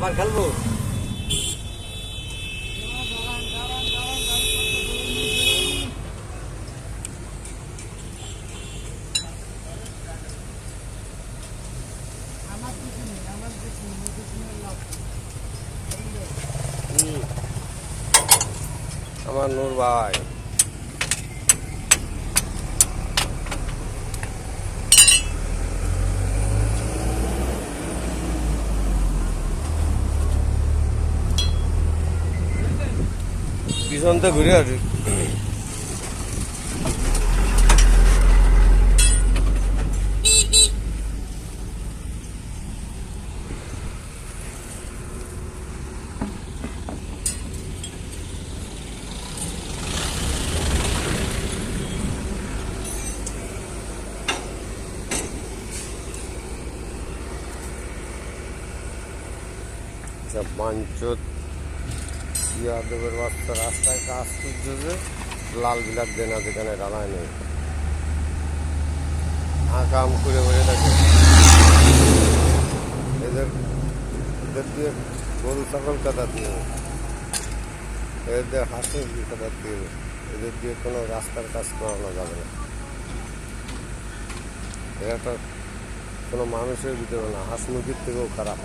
আবার খেলবো। আমার নূর ভাই পিছনতে ঘুরে আসি। পাঞ্চত ইয়াদবের বাচ্চা রাস্তায় কাজ করছে যে লাল বিলাক দেনা যেখানে ডালায় নেই আকাম করে বসে থাকে। এদের দিয়ে গরু ছাগল কাদা দিয়ে, এদের হাঁস মুরগি কাদা দিয়ে, এদের দিয়ে কোনো রাস্তার কাজ করানো যাবে না। এটা কোনো মানুষের ভিতরে না, হাঁস মুরগির থেকেও খারাপ।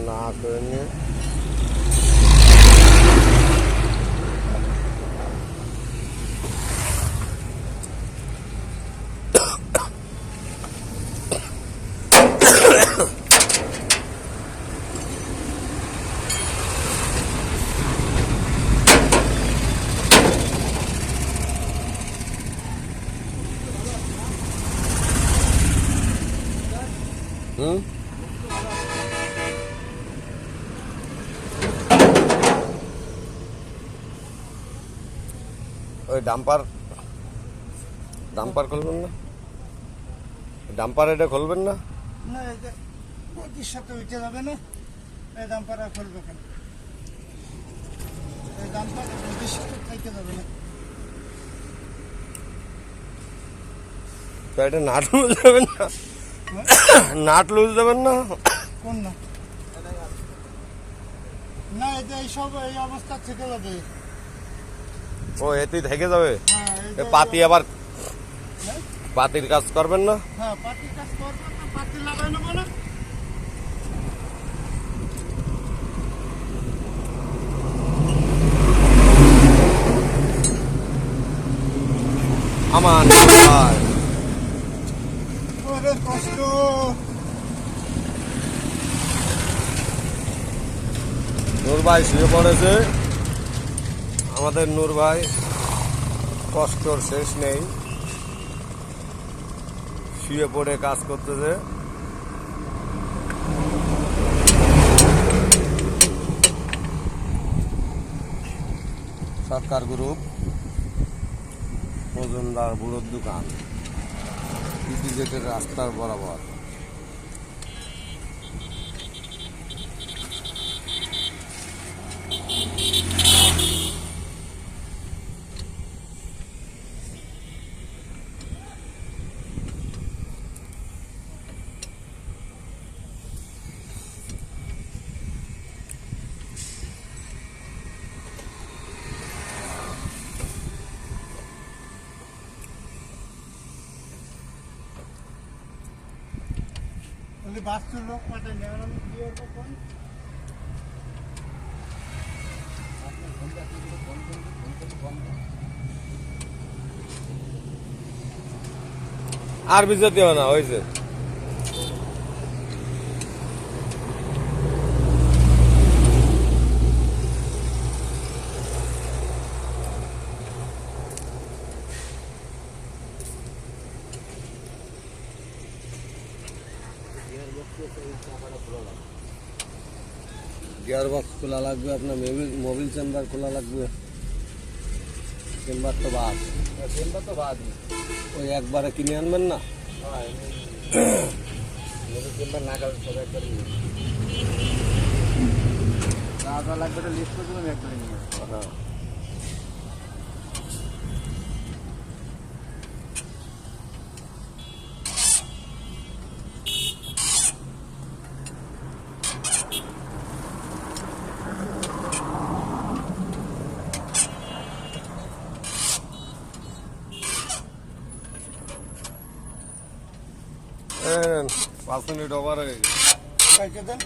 না করে নিয়ে ওই ডাম্পার খুলবেন না, ডাম্পার এটা খুলবেন না। না এটা নদীর সাথে উঠে যাবে না, এই ডাম্পার আর খুলবে কেন? এই ডাম্পার নদীর সাথে থেকে যাবে না। তো এটা নাট লুজ যাবেন না, নাট লুজ যাবেন না। কোন না? না এটা এইসব এই অবস্থা থেকে যাবে। ও এতেই থেকে যাবে। হ্যাঁ পাতি আবার পাতির কাজ করবেন না। হ্যাঁ পাতির কাজ করবেন না, পাতি লাগাই নেবো না। আমার ভাই ওরে কষ্ট। নূর ভাই শুয়ে পড়েছে। আমাদের নূর ভাই কষ্টর শেষ নেই, শুয়ে পড়ে কাজ করতেছে। সরকার গ্রুপ মজুমদার বুড়োর দোকান, ইপিজেটের রাস্তার বরাবর। বাস্তুর লোক পাঠাই না, আমি কি করবো কোন? আর বিজতি হয় না, হয়েছে। গিয়ার বক্স খোলা লাগবে, আপনার মোবিল চেম্বার খোলা লাগবে। চেম্বার তো বাদ ওই একবারে কিনে আনবেন না। চেম্বার না কারণ সবাই একবারে নিয়ে যা যা লাগবে তো লিস্ট করে দিলাম একবারে নিয়ে আসবো। হ্যাঁ এই নেন, 5 মিনিট ওভার হয়ে গেছে। কাইটে দেন।